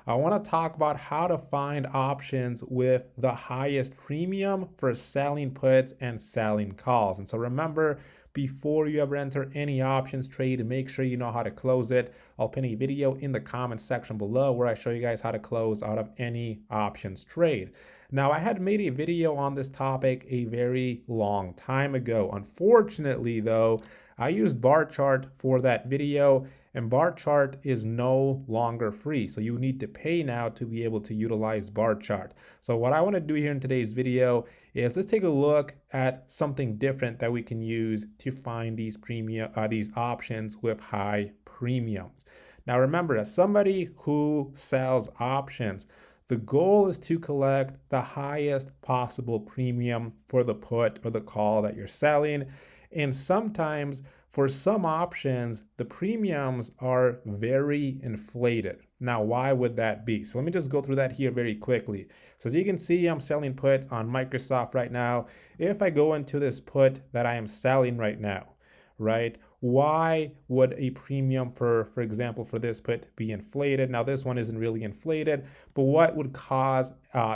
I want to talk about how to find options with the highest premium for selling puts and selling calls. And so remember, before you ever enter any options trade, make sure you know how to close it. I'll pin a video in the comment section below where I show you guys how to close out of any options trade. Now, I had made a video on this topic a very long time ago. Unfortunately, though, I used bar chart for that video, and bar chart is no longer free. So you need to pay now to be able to utilize bar chart. So what I want to do here in today's video is let's take a look at something different that we can use to find these these options with high premiums. Now remember, as somebody who sells options, the goal is to collect the highest possible premium for the put or the call that you're selling. And sometimes for some options, the premiums are very inflated. Now, why would that be? So let me just go through that here very quickly. So as you can see, I'm selling puts on Microsoft right now. If I go into this put that I am selling right now, right? Why would a premium for example, for this put be inflated? Now, this one isn't really inflated, but what would cause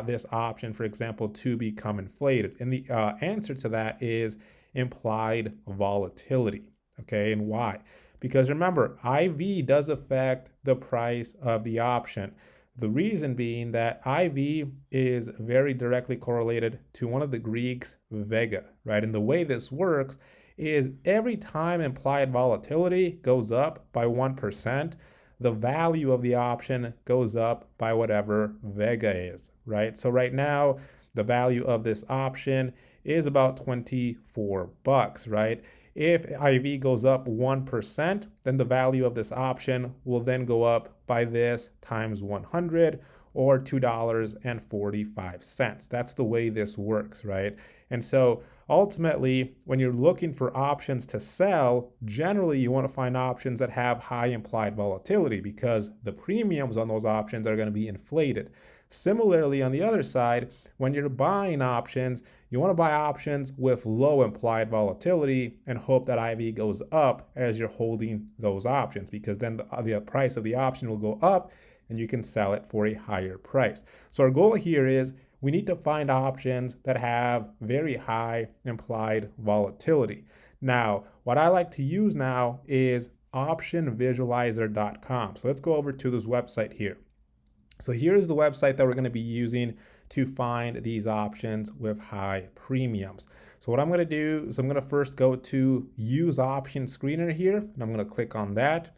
this option, for example, to become inflated? And the answer to that is implied volatility. Okay, and why? Because remember, IV does affect the price of the option. The reason being that IV is very directly correlated to one of the Greeks, vega, right? And the way this works is every time implied volatility goes up by 1%, the value of the option goes up by whatever vega is, right? So right now, the value of this option is about 24 bucks, right? If IV goes up 1%, then the value of this option will then go up by this times 100 or $2.45. That's the way this works, right? And so ultimately, when you're looking for options to sell, generally you want to find options that have high implied volatility because the premiums on those options are going to be inflated. Similarly, on the other side, when you're buying options, you want to buy options with low implied volatility and hope that IV goes up as you're holding those options, because then the price of the option will go up and you can sell it for a higher price. So our goal here is we need to find options that have very high implied volatility. Now, what I like to use now is optionvisualizer.com. So let's go over to this website here. So here's the website that we're going to be using to find these options with high premiums. So what I'm going to do is I'm going to first go to use option screener here, and I'm going to click on that.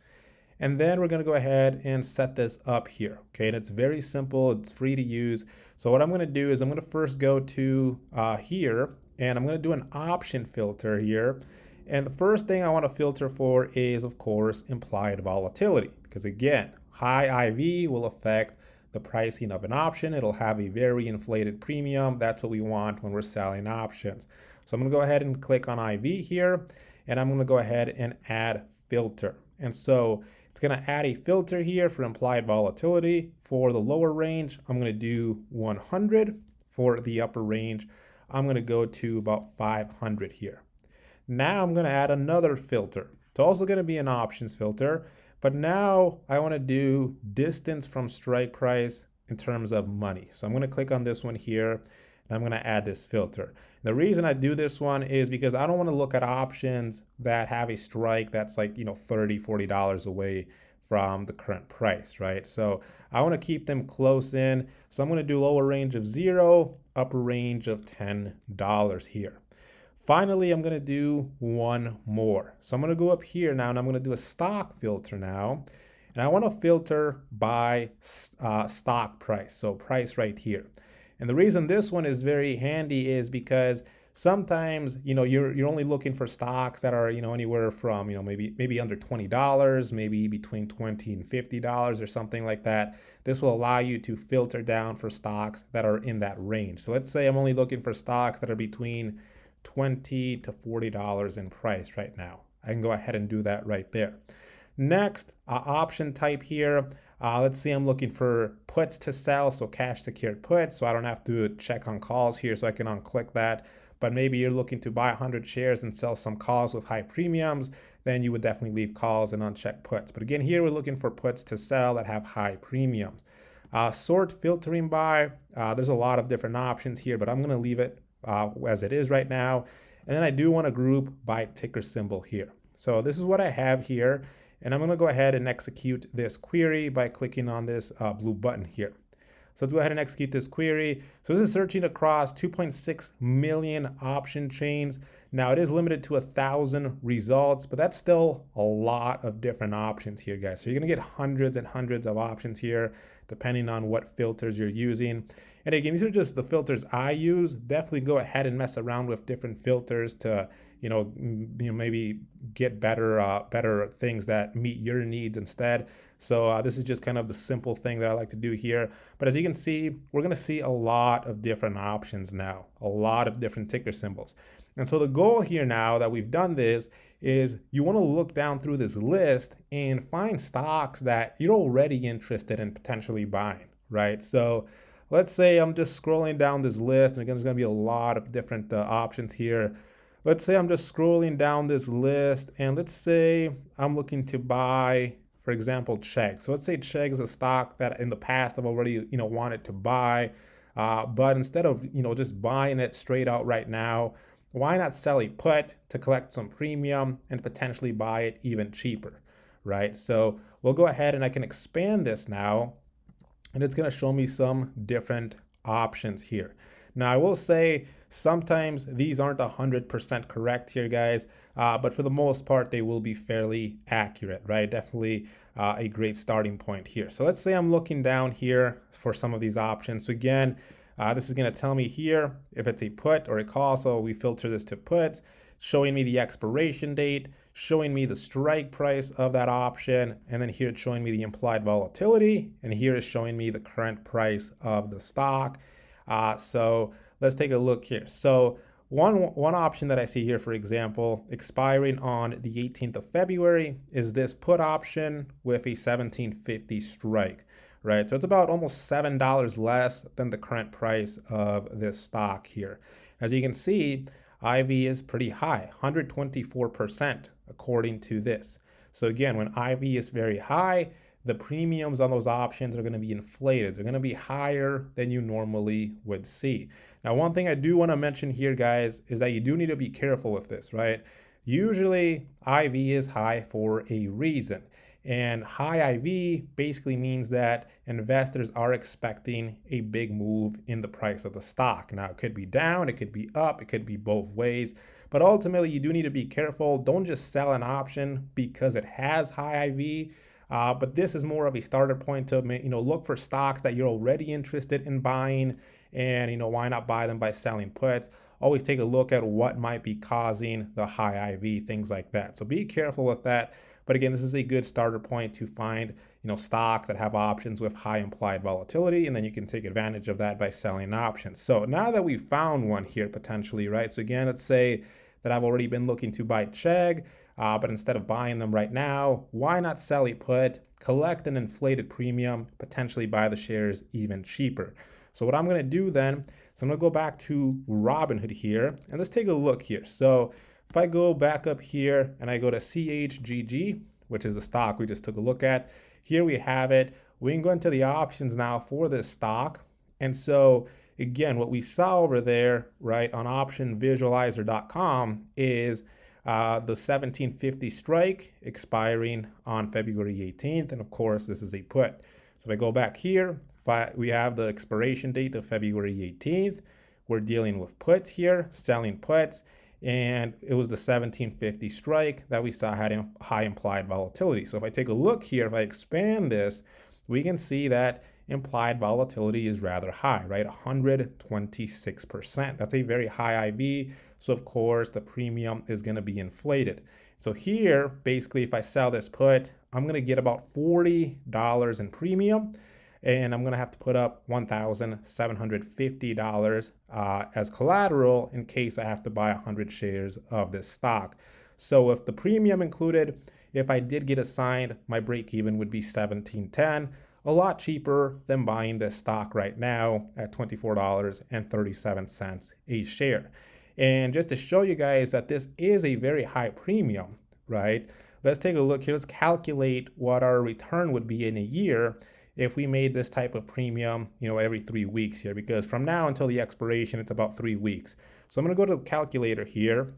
And then we're going to go ahead and set this up here. Okay, and it's very simple. It's free to use. So what I'm going to do is I'm going to first go to here, and I'm going to do an option filter here. And the first thing I want to filter for is, of course, implied volatility, because again, high IV will affect the pricing of an option. It'll have a very inflated premium. That's what we want when we're selling options. So I'm going to go ahead and click on IV here, and I'm going to go ahead and add filter. And so it's going to add a filter here for implied volatility. For the lower range, I'm going to do 100. For the upper range, I'm going to go to about 500 here. Now I'm going to add another filter. It's also going to be an options filter, but now I want to do distance from strike price in terms of money. So I'm going to click on this one here, and I'm going to add this filter. The reason I do this one is because I don't want to look at options that have a strike that's like, $30, $40 away from the current price, right? So I want to keep them close in. So I'm going to do lower range of 0, upper range of $10 here. Finally, I'm going to do one more. So I'm going to go up here now, and I'm going to do a stock filter now. And I want to filter by stock price, so price right here. And the reason this one is very handy is because sometimes, you're only looking for stocks that are, anywhere from, maybe under $20, maybe between $20 and $50 or something like that. This will allow you to filter down for stocks that are in that range. So let's say I'm only looking for stocks that are between $20 to $40 in price right now. I can go ahead and do that right there. Next, option type here. Let's see, I'm looking for puts to sell, so cash secured puts, so I don't have to check on calls here, so I can unclick that. But maybe you're looking to buy 100 shares and sell some calls with high premiums, then you would definitely leave calls and uncheck puts. But again, here we're looking for puts to sell that have high premiums. Sort, filtering by, there's a lot of different options here, but I'm going to leave it as it is right now. And then I do want to group by ticker symbol here. So this is what I have here. And I'm going to go ahead and execute this query by clicking on this blue button here. So let's go ahead and execute this query. So this is searching across 2.6 million option chains. Now it is limited to 1,000 results, but that's still a lot of different options here, guys. So you're gonna get hundreds and hundreds of options here, depending on what filters you're using. And again, these are just the filters I use. Definitely go ahead and mess around with different filters to, maybe get better things that meet your needs instead. So this is just kind of the simple thing that I like to do here. But as you can see, we're going to see a lot of different options now, a lot of different ticker symbols. And so the goal here now that we've done this is you want to look down through this list and find stocks that you're already interested in potentially buying, right? So let's say I'm just scrolling down this list, and again, there's going to be a lot of different options here. Let's say I'm just scrolling down this list, and let's say I'm looking to buy, for example, Chegg. So let's say Chegg is a stock that in the past I've already, wanted to buy, but instead of, just buying it straight out right now, why not sell a put to collect some premium and potentially buy it even cheaper, right? So we'll go ahead and I can expand this now, and it's going to show me some different options here. Now, I will say sometimes these aren't 100% correct here, guys, but for the most part, they will be fairly accurate, right? Definitely a great starting point here. So let's say I'm looking down here for some of these options. So again, this is going to tell me here if it's a put or a call. So we filter this to puts, showing me the expiration date, showing me the strike price of that option, and then here it's showing me the implied volatility, and here is showing me the current price of the stock. So let's take a look here. So one option that I see here, for example, expiring on the 18th of February is this put option with a 1750 strike, right? So it's about almost $7 less than the current price of this stock here. As you can see, IV is pretty high, 124% according to this. So again, when IV is very high, the premiums on those options are going to be inflated. They're going to be higher than you normally would see. Now, one thing I do want to mention here, guys, is that you do need to be careful with this, right? Usually, IV is high for a reason. And high IV basically means that investors are expecting a big move in the price of the stock. Now, it could be down, it could be up, it could be both ways. But ultimately, you do need to be careful. Don't just sell an option because it has high IV. But this is more of a starter point to look for stocks that you're already interested in buying, and why not buy them by selling puts. Always take a look at what might be causing the high IV, things like that. So be careful with that. But again, this is a good starter point to find stocks that have options with high implied volatility, and then you can take advantage of that by selling options. So now that we've found one here potentially, right? So again, let's say that I've already been looking to buy Chegg. But instead of buying them right now, why not sell a put, collect an inflated premium, potentially buy the shares even cheaper? So what I'm going to do then is I'm going to go back to Robinhood here, and let's take a look here. So if I go back up here and I go to CHGG, which is the stock we just took a look at, here we have it. We can go into the options now for this stock. And so again, what we saw over there, right, on optionvisualizer.com is the 1750 strike expiring on February 18th. And of course, this is a put. So if I go back here, we have the expiration date of February 18th. We're dealing with puts here, selling puts. And it was the 1750 strike that we saw had high implied volatility. So if I take a look here, if I expand this, we can see that implied volatility is rather high, right? 126%. That's a very high IV. So of course, the premium is going to be inflated. So here, basically, if I sell this put, I'm going to get about $40 in premium, and I'm going to have to put up $1,750 as collateral in case I have to buy 100 shares of this stock. So if the premium included, if I did get assigned, my break even would be $17.10, a lot cheaper than buying this stock right now at $24.37 a share. And just to show you guys that this is a very high premium, right? Let's take a look here. Let's calculate what our return would be in a year if we made this type of premium, every 3 weeks here, because from now until the expiration, it's about 3 weeks. So I'm going to go to the calculator here.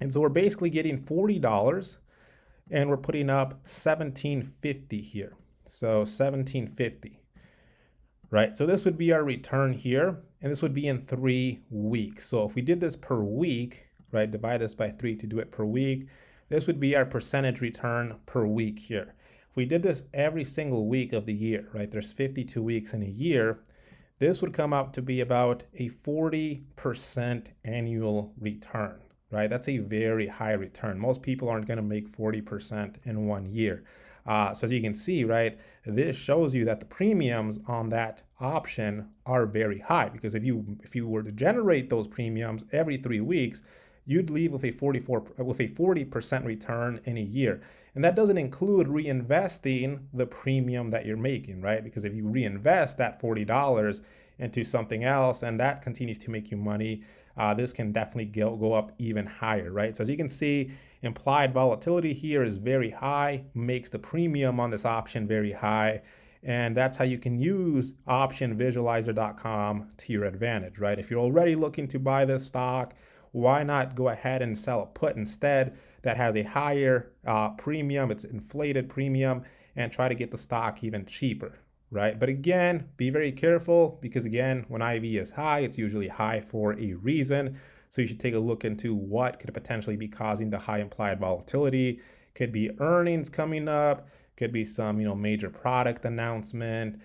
And so we're basically getting $40 and we're putting up $17.50 here. So $17.50, right? So this would be our return here, and this would be in 3 weeks. So if we did this per week, right, divide this by 3 to do it per week, this would be our percentage return per week here. If we did this every single week of the year, right, there's 52 weeks in a year, this would come up to be about a 40% annual return, right? That's a very high return. Most people aren't going to make 40% in 1 year. So as you can see, right, this shows you that the premiums on that option are very high, because if you were to generate those premiums every 3 weeks, you'd leave with a 40% return in a year. And that doesn't include reinvesting the premium that you're making, right? Because if you reinvest that $40 into something else and that continues to make you money, this can definitely go up even higher, right? So as you can see, implied volatility here is very high, makes the premium on this option very high. And that's how you can use optionvisualizer.com to your advantage, right? If you're already looking to buy this stock, why not go ahead and sell a put instead that has a higher premium, it's inflated premium, and try to get the stock even cheaper, right? But again, be very careful, because again, when IV is high, it's usually high for a reason. So you should take a look into what could potentially be causing the high implied volatility. Could be earnings coming up, could be some, major product announcement,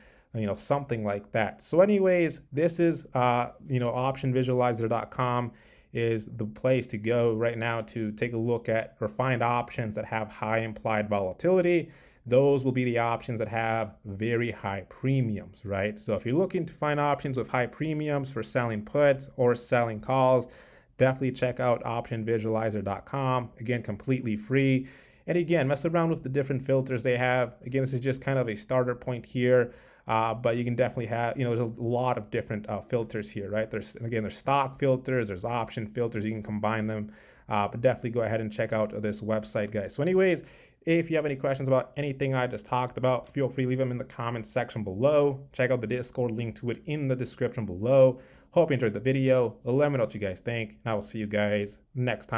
something like that. So anyways, this is, optionvisualizer.com is the place to go right now to take a look at or find options that have high implied volatility. Those will be the options that have very high premiums, right? So if you're looking to find options with high premiums for selling puts or selling calls, definitely check out optionvisualizer.com. Again, completely free. And again, mess around with the different filters they have. Again, this is just kind of a starter point here. But you can definitely have, there's a lot of different filters here, right? There's stock filters, there's option filters, you can combine them. But definitely go ahead and check out this website, guys. So anyways, if you have any questions about anything I just talked about, feel free to leave them in the comments section below. Check out the Discord, link to it in the description below. Hope you enjoyed the video. Let me know what you guys think, and I will see you guys next time.